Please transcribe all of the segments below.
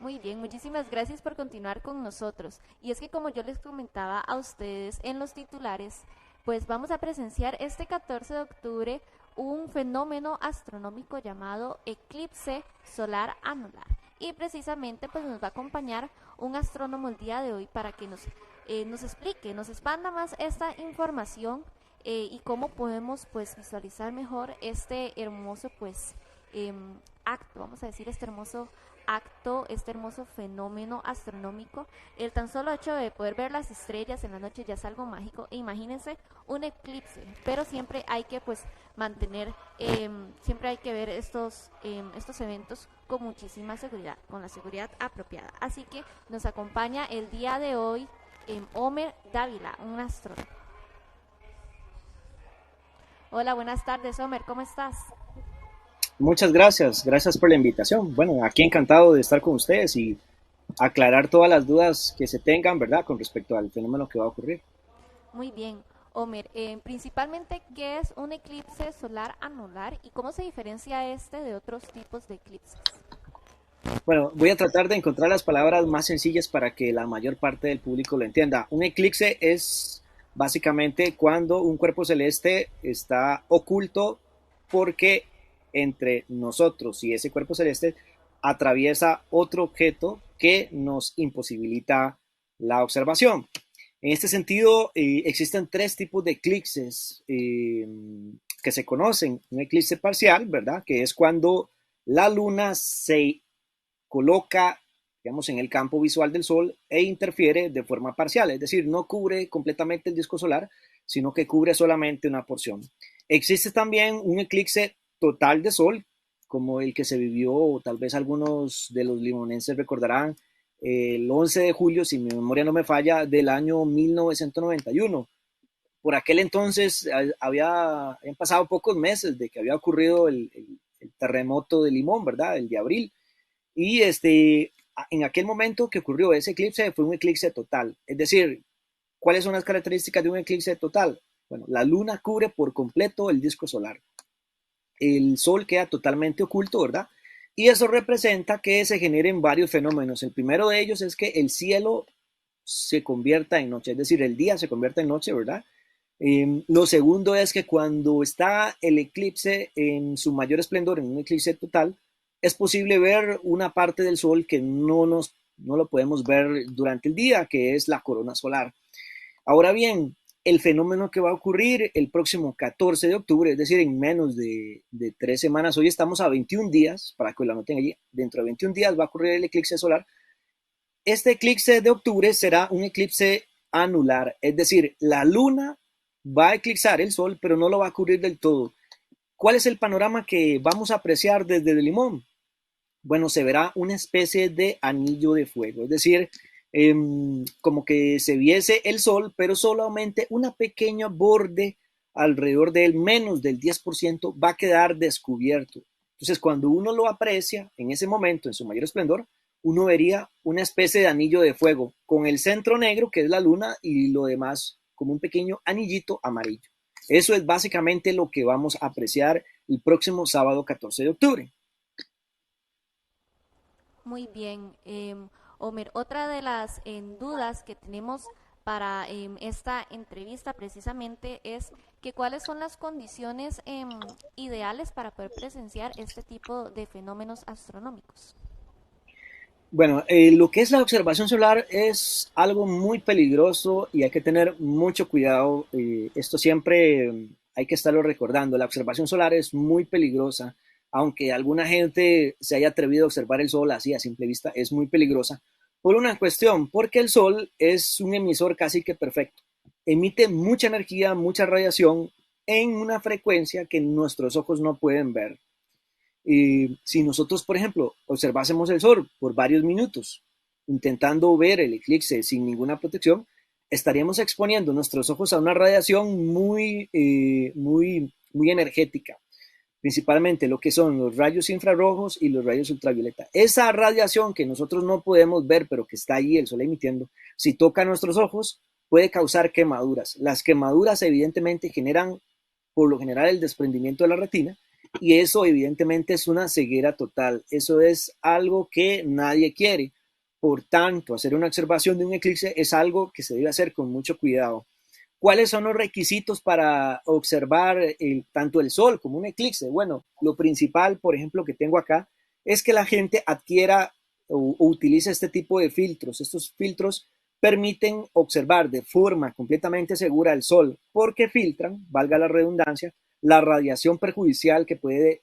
Muy bien, muchísimas gracias por continuar con nosotros. Y es que como yo les comentaba a ustedes en los titulares, pues vamos a presenciar este 14 de octubre un fenómeno astronómico llamado eclipse solar anular. Y precisamente pues nos va a acompañar un astrónomo el día de hoy para que nos explique, nos expanda más esta información y cómo podemos pues visualizar mejor este hermoso acto, vamos a decir este hermoso acto, este hermoso fenómeno astronómico. El tan solo hecho de poder ver las estrellas en la noche ya es algo mágico. E imagínense un eclipse, pero siempre hay que pues mantener, siempre hay que ver estos eventos con muchísima seguridad, con la seguridad apropiada. Así que nos acompaña el día de hoy Homer Dávila, un astrónomo. Hola, buenas tardes, Homer, ¿cómo estás? Muchas gracias, gracias por la invitación. Bueno, aquí encantado de estar con ustedes y aclarar todas las dudas que se tengan, ¿verdad?, con respecto al fenómeno que va a ocurrir. Muy bien, Homer. Principalmente, ¿qué es un eclipse solar anular y cómo se diferencia este de otros tipos de eclipses? Bueno, voy a tratar de encontrar las palabras más sencillas para que la mayor parte del público lo entienda. Un eclipse es básicamente cuando un cuerpo celeste está oculto porque entre nosotros y ese cuerpo celeste atraviesa otro objeto que nos imposibilita la observación. En este sentido, existen tres tipos de eclipses que se conocen. Un eclipse parcial, ¿verdad? Que es cuando la luna se coloca, digamos, en el campo visual del Sol e interfiere de forma parcial, es decir, no cubre completamente el disco solar, sino que cubre solamente una porción. Existe también un eclipse total de Sol, como el que se vivió, o tal vez algunos de los limonenses recordarán, el 11 de julio, si mi memoria no me falla, del año 1991. Por aquel entonces habían pasado pocos meses de que había ocurrido el terremoto de Limón, ¿verdad? El de abril. Y en aquel momento que ocurrió ese eclipse fue un eclipse total. Es decir, ¿cuáles son las características de un eclipse total? Bueno, la luna cubre por completo el disco solar. El sol queda totalmente oculto, ¿verdad? Y eso representa que se generen varios fenómenos. El primero de ellos es que el cielo se convierta en noche, es decir, el día se convierta en noche, ¿verdad? Lo segundo es que cuando está el eclipse en su mayor esplendor, en un eclipse total, es posible ver una parte del sol que no lo podemos ver durante el día, que es la corona solar. Ahora bien, el fenómeno que va a ocurrir el próximo 14 de octubre, es decir, en menos de 3 semanas, hoy estamos a 21 días, para que lo anoten allí, dentro de 21 días va a ocurrir el eclipse solar. Este eclipse de octubre será un eclipse anular, es decir, la luna va a eclipsar el sol, pero no lo va a cubrir del todo. ¿Cuál es el panorama que vamos a apreciar desde el Limón? Bueno, se verá una especie de anillo de fuego, es decir, como que se viese el sol, pero solamente una pequeña borde alrededor de él, menos del 10%, va a quedar descubierto. Entonces, cuando uno lo aprecia en ese momento, en su mayor esplendor, uno vería una especie de anillo de fuego, con el centro negro, que es la luna, y lo demás como un pequeño anillito amarillo. Eso es básicamente lo que vamos a apreciar el próximo sábado 14 de octubre. Muy bien, Homer. Otra de las dudas que tenemos para esta entrevista precisamente es que cuáles son las condiciones ideales para poder presenciar este tipo de fenómenos astronómicos. Bueno, lo que es la observación solar es algo muy peligroso y hay que tener mucho cuidado. Esto siempre hay que estarlo recordando. La observación solar es muy peligrosa, aunque alguna gente se haya atrevido a observar el sol así a simple vista, es muy peligrosa por una cuestión, porque el sol es un emisor casi que perfecto. Emite mucha energía, mucha radiación en una frecuencia que nuestros ojos no pueden ver. Si nosotros, por ejemplo, observásemos el sol por varios minutos, intentando ver el eclipse sin ninguna protección, estaríamos exponiendo nuestros ojos a una radiación muy energética, principalmente lo que son los rayos infrarrojos y los rayos ultravioleta. Esa radiación que nosotros no podemos ver, pero que está ahí el sol emitiendo, si toca nuestros ojos, puede causar quemaduras. Las quemaduras evidentemente generan, por lo general, el desprendimiento de la retina y eso evidentemente es una ceguera total. Eso es algo que nadie quiere. Por tanto, hacer una observación de un eclipse es algo que se debe hacer con mucho cuidado. ¿Cuáles son los requisitos para observar tanto el sol como un eclipse? Bueno, lo principal, por ejemplo, que tengo acá, es que la gente adquiera o utilice este tipo de filtros. Estos filtros permiten observar de forma completamente segura el sol porque filtran, valga la redundancia, la radiación perjudicial que puede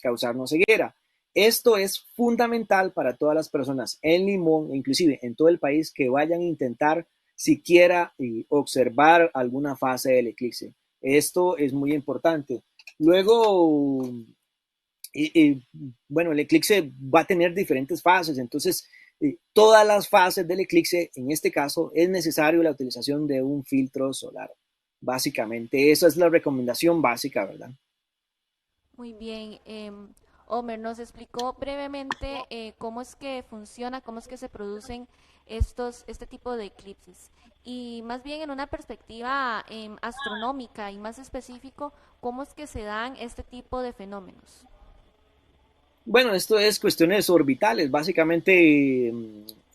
causarnos ceguera. Esto es fundamental para todas las personas en Limón, e inclusive en todo el país, que vayan a intentar siquiera observar alguna fase del eclipse. Esto es muy importante. Luego, bueno, el eclipse va a tener diferentes fases, entonces todas las fases del eclipse, en este caso, es necesario la utilización de un filtro solar. Básicamente, esa es la recomendación básica, ¿verdad? Muy bien. Homer nos explicó brevemente cómo es que funciona, cómo es que se producen este tipo de eclipses. Y más bien en una perspectiva astronómica y más específico, cómo es que se dan este tipo de fenómenos. Bueno, esto es cuestiones orbitales. Básicamente,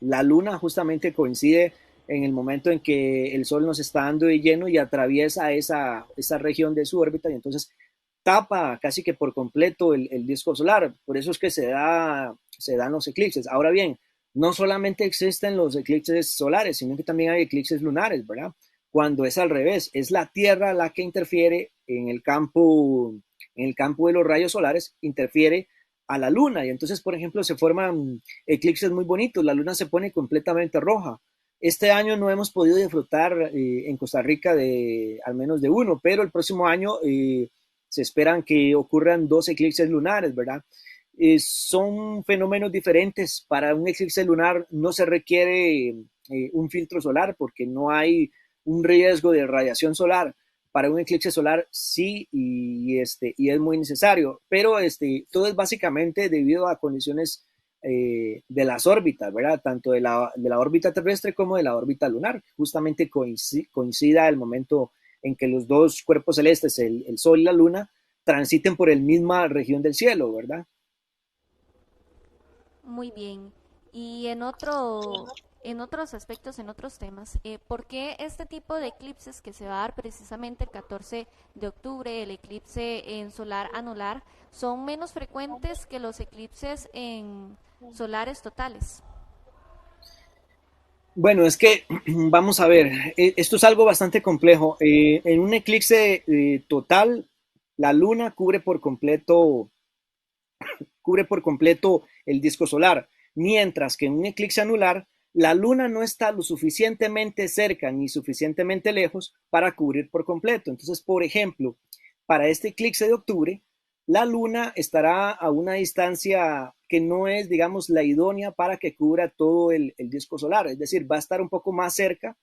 la Luna justamente coincide en el momento en que el Sol nos está dando de lleno y atraviesa esa región de su órbita y entonces tapa casi que por completo el disco solar. Por eso es que se dan los eclipses. Ahora bien, no solamente existen los eclipses solares, sino que también hay eclipses lunares, ¿verdad? Cuando es al revés, es la Tierra la que interfiere en el campo de los rayos solares, interfiere a la luna y entonces, por ejemplo, se forman eclipses muy bonitos, la luna se pone completamente roja. Este año no hemos podido disfrutar en Costa Rica de al menos de uno, pero el próximo año se esperan que ocurran dos eclipses lunares, ¿verdad? Son fenómenos diferentes. Para un eclipse lunar no se requiere un filtro solar porque no hay un riesgo de radiación solar. Para un eclipse solar sí y es muy necesario, pero todo es básicamente debido a condiciones de las órbitas, ¿verdad? Tanto de la órbita terrestre como de la órbita lunar. Justamente coincida el momento en que los dos cuerpos celestes, el Sol y la Luna, transiten por el misma región del cielo, ¿verdad? Muy bien. Y en otros aspectos, en otros temas, ¿por qué este tipo de eclipses que se va a dar precisamente el 14 de octubre, el eclipse en solar anular, son menos frecuentes que los eclipses en solares totales? Bueno, es que vamos a ver, esto es algo bastante complejo. En un eclipse total, la luna cubre por completo el disco solar, mientras que en un eclipse anular, la luna no está lo suficientemente cerca ni suficientemente lejos para cubrir por completo. Entonces, por ejemplo, para este eclipse de octubre, la luna estará a una distancia que no es, digamos, la idónea para que cubra todo el disco solar, es decir, va a estar un poco más cerca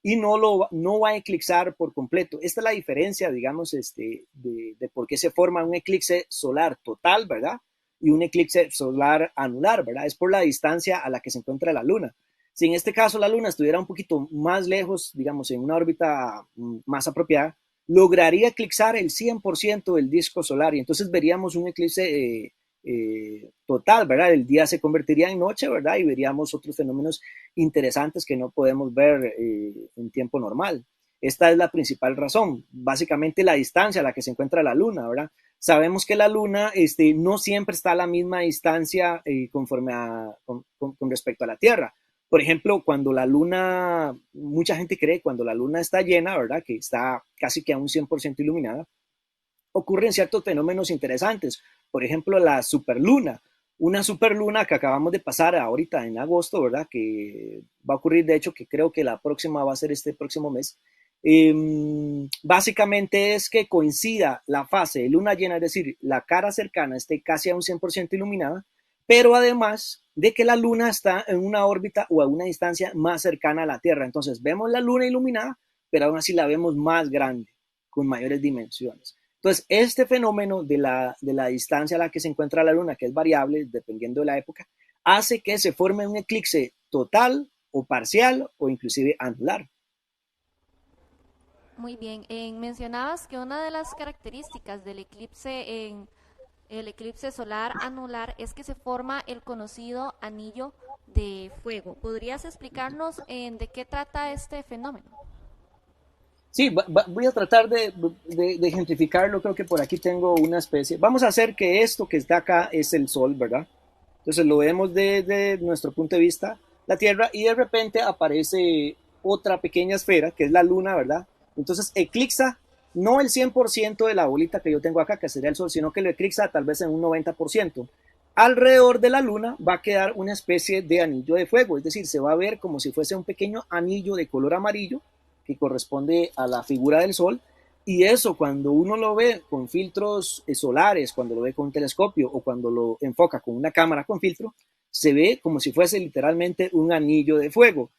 y no va a eclipsar por completo. Esta es la diferencia, digamos, de por qué se forma un eclipse solar total, ¿verdad? Y un eclipse solar anular, ¿verdad? Es por la distancia a la que se encuentra la Luna. Si en este caso la Luna estuviera un poquito más lejos, digamos, en una órbita más apropiada, lograría eclipsar el 100% del disco solar y entonces veríamos un eclipse total, ¿verdad? El día se convertiría en noche, ¿verdad? Y veríamos otros fenómenos interesantes que no podemos ver en tiempo normal. Esta es la principal razón, básicamente la distancia a la que se encuentra la Luna, ¿verdad? Sabemos que la Luna no siempre está a la misma distancia con respecto a la Tierra. Por ejemplo, cuando la Luna, mucha gente cree cuando la Luna está llena, ¿verdad? Que está casi que a un 100% iluminada, ocurren ciertos fenómenos interesantes. Por ejemplo, la superluna. Una superluna que acabamos de pasar ahorita en agosto, ¿verdad? Que va a ocurrir, de hecho, que creo que la próxima va a ser este próximo mes. Básicamente es que coincida la fase de luna llena, es decir, la cara cercana esté casi a un 100% iluminada, pero además de que la luna está en una órbita o a una distancia más cercana a la Tierra. Entonces vemos la luna iluminada, pero aún así la vemos más grande, con mayores dimensiones. Entonces, este fenómeno de la distancia a la que se encuentra la Luna, que es variable dependiendo de la época, hace que se forme un eclipse total o parcial o inclusive anular. Muy bien. Mencionabas que una de las características del eclipse en el eclipse solar anular es que se forma el conocido anillo de fuego. ¿Podrías explicarnos de qué trata este fenómeno? Sí, voy a tratar de ejemplificarlo. Creo que por aquí tengo una especie. Vamos a hacer que esto que está acá es el Sol, ¿verdad? Entonces lo vemos desde nuestro punto de vista, la Tierra, y de repente aparece otra pequeña esfera, que es la Luna, ¿verdad? Entonces eclipsa no el 100% de la bolita que yo tengo acá, que sería el Sol, sino que lo eclipsa tal vez en un 90%. Alrededor de la Luna va a quedar una especie de anillo de fuego, es decir, se va a ver como si fuese un pequeño anillo de color amarillo que corresponde a la figura del Sol, y eso cuando uno lo ve con filtros solares, cuando lo ve con un telescopio o cuando lo enfoca con una cámara con filtro, se ve como si fuese literalmente un anillo de fuego.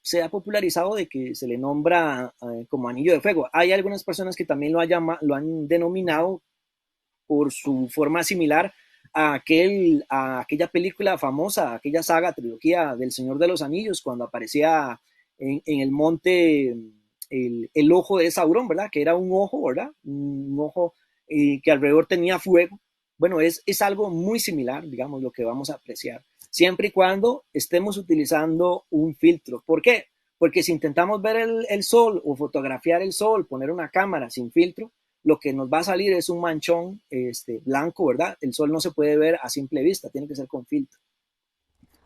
Se ha popularizado de que se le nombra como anillo de fuego. Hay algunas personas que también lo han denominado por su forma similar a aquella película famosa, aquella saga, trilogía del Señor de los Anillos, cuando aparecía en el monte el ojo de Sauron, ¿verdad? Que era un ojo, ¿verdad? Un ojo que alrededor tenía fuego. Bueno, es algo muy similar, digamos, lo que vamos a apreciar, siempre y cuando estemos utilizando un filtro. ¿Por qué? Porque si intentamos ver el sol o fotografiar el sol, poner una cámara sin filtro, lo que nos va a salir es un manchón blanco, ¿verdad? El sol no se puede ver a simple vista, tiene que ser con filtro.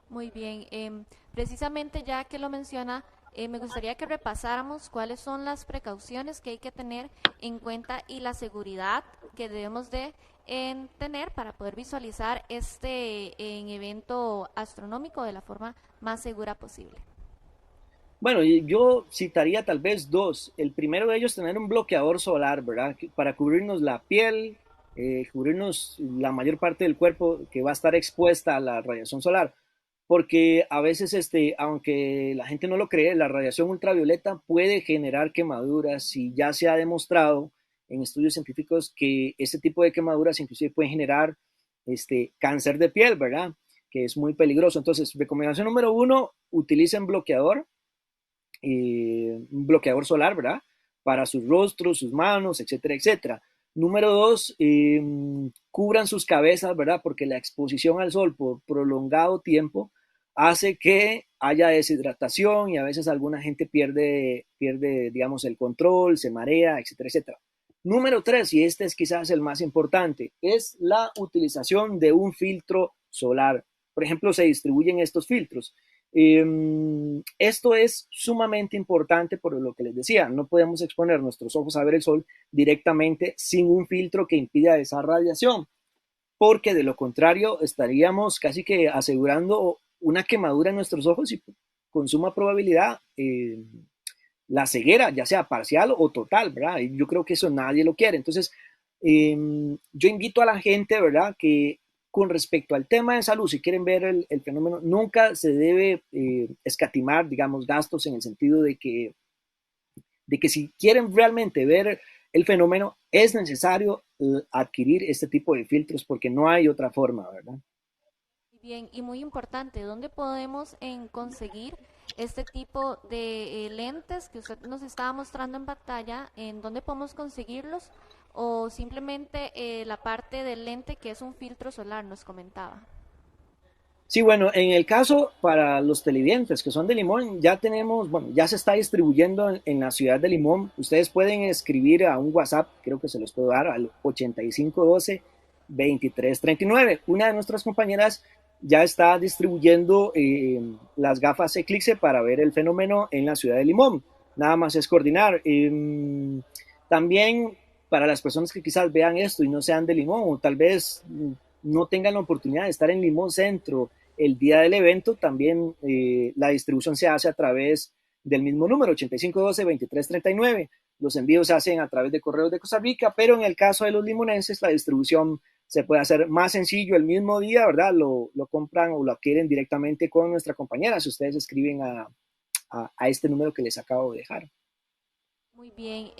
Muy bien. Precisamente ya que lo menciona, me gustaría que repasáramos cuáles son las precauciones que hay que tener en cuenta y la seguridad que debemos de tener para poder visualizar este en evento astronómico de la forma más segura posible. Bueno, y yo citaría tal vez dos. El primero de ellos, tener un bloqueador solar, ¿verdad? Para cubrirnos la piel, cubrirnos la mayor parte del cuerpo que va a estar expuesta a la radiación solar. Porque a veces, aunque la gente no lo cree, la radiación ultravioleta puede generar quemaduras y ya se ha demostrado en estudios científicos que este tipo de quemaduras inclusive pueden generar cáncer de piel, ¿verdad? Que es muy peligroso. Entonces, recomendación número uno, utilicen un bloqueador solar, ¿verdad? Para sus rostros, sus manos, etcétera, etcétera. Número dos, cubran sus cabezas, ¿verdad? Porque la exposición al sol por prolongado tiempo hace que haya deshidratación y a veces alguna gente pierde, digamos, el control, se marea, etcétera, etcétera. Número tres, y este es quizás el más importante, es la utilización de un filtro solar. Por ejemplo, se distribuyen estos filtros. Esto es sumamente importante por lo que les decía, no podemos exponer nuestros ojos a ver el sol directamente sin un filtro que impida esa radiación, porque de lo contrario estaríamos casi que asegurando una quemadura en nuestros ojos y con suma probabilidad la ceguera, ya sea parcial o total, ¿verdad? Y yo creo que eso nadie lo quiere. Entonces, yo invito a la gente, ¿verdad?, que con respecto al tema de salud, si quieren ver el fenómeno, nunca se debe escatimar, digamos, gastos en el sentido de que si quieren realmente ver el fenómeno, es necesario adquirir este tipo de filtros porque no hay otra forma, ¿verdad? Bien, y muy importante, ¿dónde podemos conseguir este tipo de lentes que usted nos estaba mostrando en pantalla? ¿En dónde podemos conseguirlos? O simplemente la parte del lente que es un filtro solar, nos comentaba. Sí, bueno, en el caso para los televidentes que son de Limón, ya tenemos, bueno, ya se está distribuyendo en la ciudad de Limón. Ustedes pueden escribir a un WhatsApp, creo que se los puedo dar, al 8512-2339. Una de nuestras compañeras ya está distribuyendo las gafas Eclipse para ver el fenómeno en la ciudad de Limón. Nada más es coordinar. También para las personas que quizás vean esto y no sean de Limón, o tal vez no tengan la oportunidad de estar en Limón Centro el día del evento, también la distribución se hace a través del mismo número, 8512-2339. Los envíos se hacen a través de correos de Costa Rica, pero en el caso de los limonenses, la distribución se puede hacer más sencillo el mismo día, ¿verdad? Lo compran o lo adquieren directamente con nuestra compañera si ustedes escriben a este número que les acabo de dejar. Muy bien,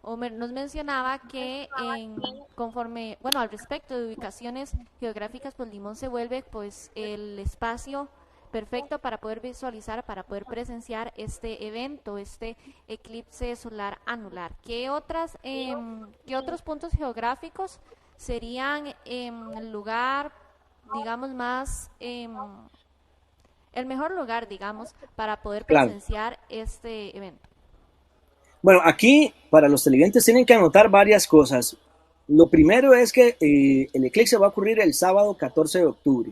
Homer nos mencionaba que conforme, al respecto de ubicaciones geográficas, pues Limón se vuelve pues el espacio perfecto para poder visualizar, para poder presenciar este evento, este eclipse solar anular. ¿Qué otros puntos geográficos serían el lugar, digamos, el mejor lugar, digamos, para poder Claro. presenciar este evento? Bueno, aquí para los televidentes tienen que anotar varias cosas. Lo primero es que el eclipse va a ocurrir el sábado 14 de octubre.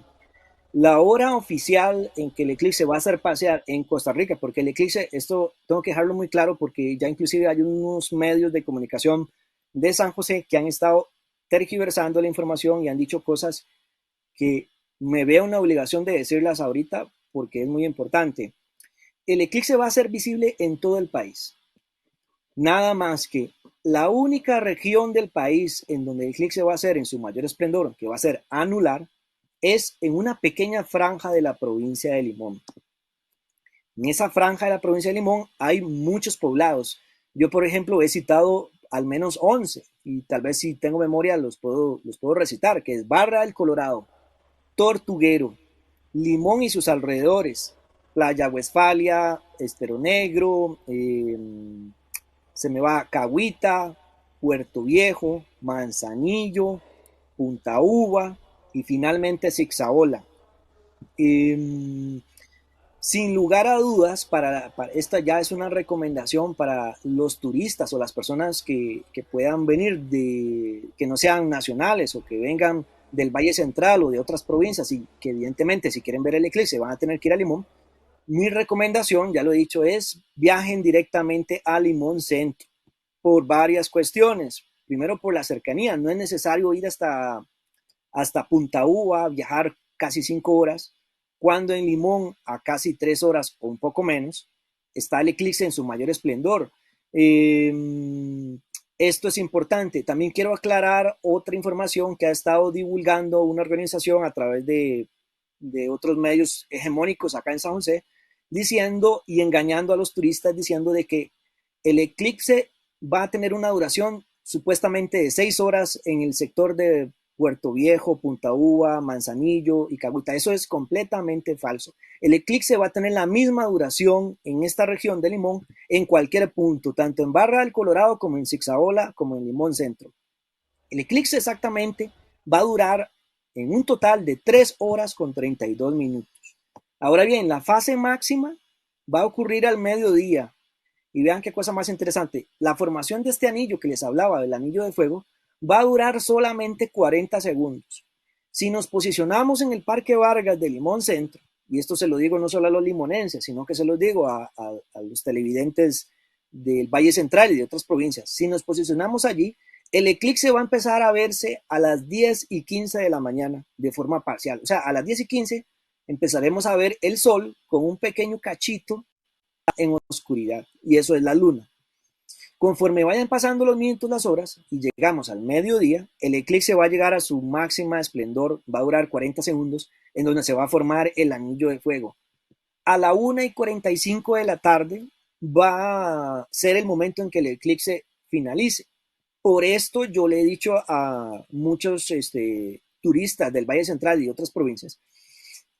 La hora oficial en que el eclipse va a hacer pasear en Costa Rica, porque el eclipse, esto tengo que dejarlo muy claro porque ya inclusive hay unos medios de comunicación de San José que han estado tergiversando la información y han dicho cosas que me veo una obligación de decirlas ahorita porque es muy importante. El eclipse va a ser visible en todo el país. Nada más que la única región del país en donde el eclipse va a ser en su mayor esplendor, que va a ser anular, es en una pequeña franja de la provincia de Limón. En esa franja de la provincia de Limón hay muchos poblados. Yo, por ejemplo, he citado al menos 11 y tal vez si tengo memoria los puedo recitar, que es Barra del Colorado, Tortuguero, Limón y sus alrededores, Playa Westfalia, Estero Negro, se me va Cahuita, Puerto Viejo, Manzanillo, Punta Uva y finalmente Zixaola. Eh, Sin lugar a dudas, esta ya es una recomendación para los turistas o las personas que puedan venir que no sean nacionales o que vengan del Valle Central o de otras provincias y que evidentemente si quieren ver el eclipse van a tener que ir a Limón. Mi recomendación, ya lo he dicho, es viajen directamente a Limón Centro por varias cuestiones. Primero por la cercanía, no es necesario ir hasta Punta Uva, viajar casi 5 horas, cuando en Limón a casi 3 horas o un poco menos está el eclipse en su mayor esplendor. Esto es importante. También quiero aclarar otra información que ha estado divulgando una organización a través de otros medios hegemónicos acá en San José, diciendo y engañando a los turistas diciendo de que el eclipse va a tener una duración supuestamente de 6 horas en el sector de Puerto Viejo, Punta Uva, Manzanillo y Cahuita. Eso es completamente falso. El eclipse va a tener la misma duración en esta región de Limón en cualquier punto, tanto en Barra del Colorado como en Zixaola como en Limón Centro. El eclipse exactamente va a durar en un total de 3 horas con 32 minutos. Ahora bien, la fase máxima va a ocurrir al mediodía. Y vean qué cosa más interesante. La formación de este anillo que les hablaba, del anillo de fuego, va a durar solamente 40 segundos. Si nos posicionamos en el Parque Vargas de Limón Centro, y esto se lo digo no solo a los limonenses, sino que se lo digo a los televidentes del Valle Central y de otras provincias, si nos posicionamos allí, el eclipse va a empezar a verse a las 10:15 de la mañana de forma parcial. O sea, a las 10:15 empezaremos a ver el sol con un pequeño cachito en oscuridad, y eso es la luna. Conforme vayan pasando los minutos, las horas, y llegamos al mediodía, el eclipse va a llegar a su máxima esplendor, va a durar 40 segundos, en donde se va a formar el anillo de fuego. A la 1:45 de la tarde va a ser el momento en que el eclipse finalice. Por esto yo le he dicho a muchos turistas del Valle Central y otras provincias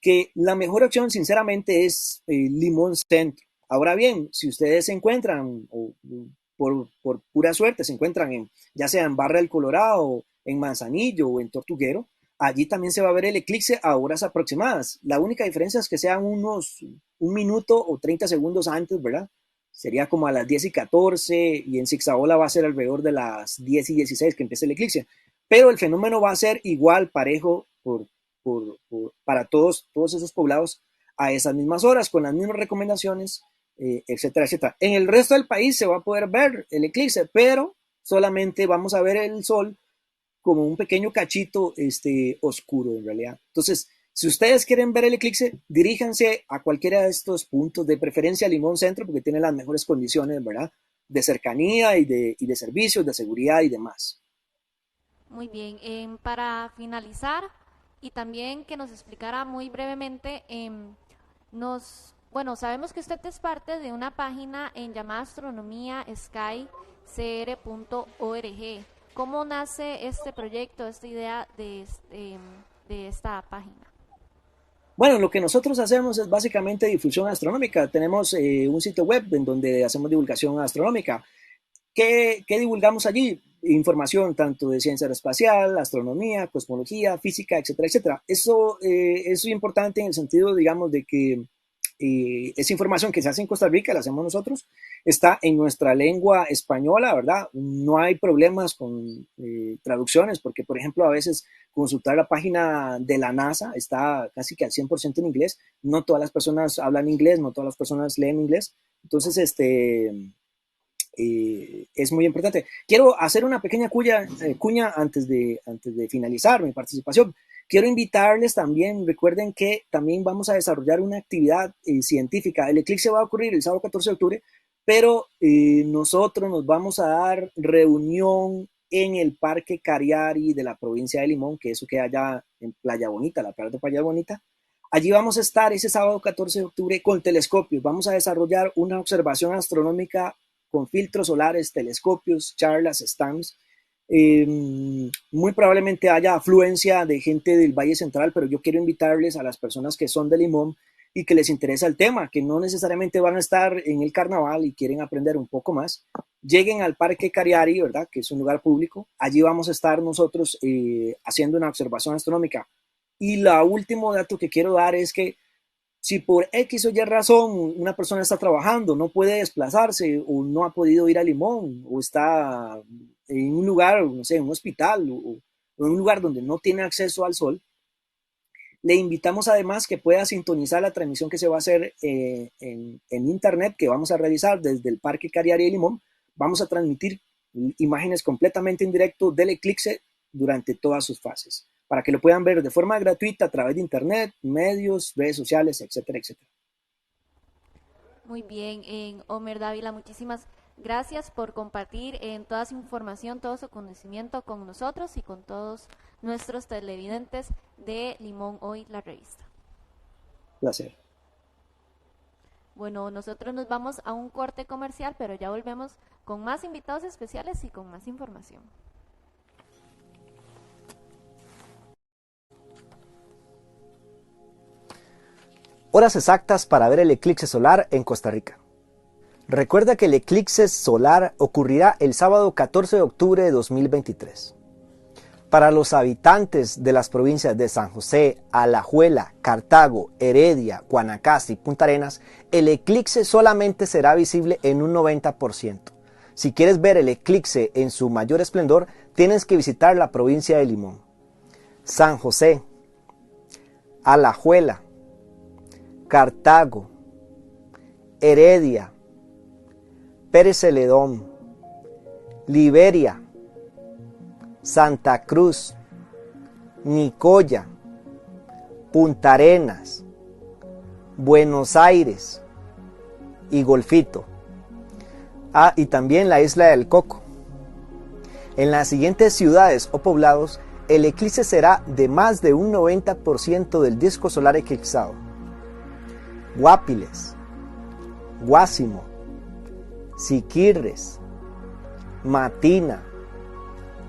que la mejor opción sinceramente es Limón Centro. Ahora bien, si ustedes se encuentran o por pura suerte se encuentran ya sea en Barra del Colorado, en Manzanillo o en Tortuguero, allí también se va a ver el eclipse a horas aproximadas. La única diferencia es que sean un minuto o 30 segundos antes, ¿verdad? Sería como a las 10:14 y en Zixaola va a ser alrededor de las 10:16 que empieza el eclipse. Pero el fenómeno va a ser igual, parejo, para todos esos poblados a esas mismas horas, con las mismas recomendaciones, etcétera, etcétera. En el resto del país se va a poder ver el eclipse, pero solamente vamos a ver el sol como un pequeño cachito oscuro en realidad. Entonces, si ustedes quieren ver el eclipse, diríjanse a cualquiera de estos puntos, de preferencia a Limón Centro, porque tiene las mejores condiciones, ¿verdad? De cercanía y de servicios, de seguridad y demás. Muy bien, para finalizar y también que nos explicara muy brevemente, bueno, sabemos que usted es parte de una página llamada Astronomía Sky CR.org. ¿Cómo nace este proyecto, esta idea de esta página? Bueno, lo que nosotros hacemos es básicamente difusión astronómica. Tenemos un sitio web en donde hacemos divulgación astronómica. ¿Qué divulgamos allí? Información tanto de ciencia aeroespacial, astronomía, cosmología, física, etcétera, etcétera. Eso es importante en el sentido, digamos, de que esa información que se hace en Costa Rica, la hacemos nosotros, está en nuestra lengua española, ¿verdad? No hay problemas con traducciones, porque, por ejemplo, a veces consultar la página de la NASA está casi que al 100% en inglés. No todas las personas hablan inglés, no todas las personas leen inglés. Entonces, es muy importante. Quiero hacer una pequeña cuña antes de finalizar mi participación. Quiero invitarles también, recuerden que también vamos a desarrollar una actividad científica. El eclipse va a ocurrir el sábado 14 de octubre, pero nosotros nos vamos a dar reunión en el Parque Cariari de la provincia de Limón, que eso queda allá en Playa Bonita, la playa de Playa Bonita. Allí vamos a estar ese sábado 14 de octubre con telescopios. Vamos a desarrollar una observación astronómica con filtros solares, telescopios, charlas, stands. Muy probablemente haya afluencia de gente del Valle Central, pero yo quiero invitarles a las personas que son de Limón y que les interesa el tema, que no necesariamente van a estar en el carnaval y quieren aprender un poco más, lleguen al Parque Cariari, ¿verdad? Que es un lugar público. Allí vamos a estar nosotros haciendo una observación astronómica. Y la último dato que quiero dar es que si por X o Y razón una persona está trabajando, no puede desplazarse o no ha podido ir a Limón o está en un lugar, no sé, en un hospital o en un lugar donde no tiene acceso al sol, le invitamos además que pueda sintonizar la transmisión que se va a hacer en internet, que vamos a realizar desde el Parque Cariari de Limón. Vamos a transmitir imágenes completamente en directo del eclipse durante todas sus fases, para que lo puedan ver de forma gratuita a través de internet, medios, redes sociales, etcétera, etcétera. Muy bien, Omer Dávila, muchísimas gracias por compartir toda su información, todo su conocimiento con nosotros y con todos nuestros televidentes de Limón Hoy, la revista. Placer. Bueno, nosotros nos vamos a un corte comercial, pero ya volvemos con más invitados especiales y con más información. Horas exactas para ver el eclipse solar en Costa Rica. Recuerda que el eclipse solar ocurrirá el sábado 14 de octubre de 2023. Para los habitantes de las provincias de San José, Alajuela, Cartago, Heredia, Guanacaste y Punta Arenas, el eclipse solamente será visible en un 90%. Si quieres ver el eclipse en su mayor esplendor, tienes que visitar la provincia de Limón. San José, Alajuela, Cartago, Heredia, Pérez Celedón, Liberia, Santa Cruz, Nicoya, Punta Arenas, Buenos Aires y Golfito. Y también la isla del Coco. En las siguientes ciudades o poblados, el eclipse será de más de un 90% del disco solar eclipsado. Guapiles, Guásimo, Siquirres, Matina,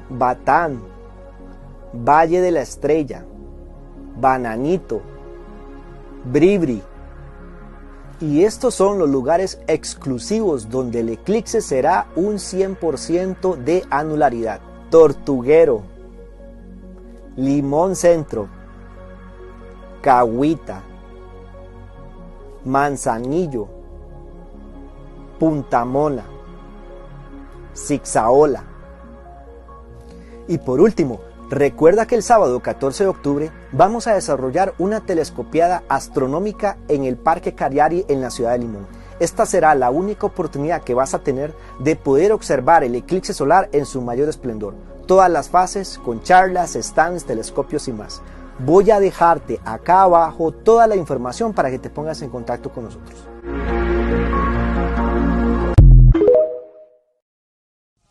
Batán, Valle de la Estrella, Bananito, Bribri. Y estos son los lugares exclusivos donde el eclipse será un 100% de anularidad. Tortuguero, Limón Centro, Cahuita, Manzanillo, Punta Mona, Zixaola. Y por último, recuerda que el sábado 14 de octubre vamos a desarrollar una telescopiada astronómica en el Parque Cariari en la ciudad de Limón. Esta será la única oportunidad que vas a tener de poder observar el eclipse solar en su mayor esplendor. Todas las fases con charlas, stands, telescopios y más. Voy a dejarte acá abajo toda la información para que te pongas en contacto con nosotros.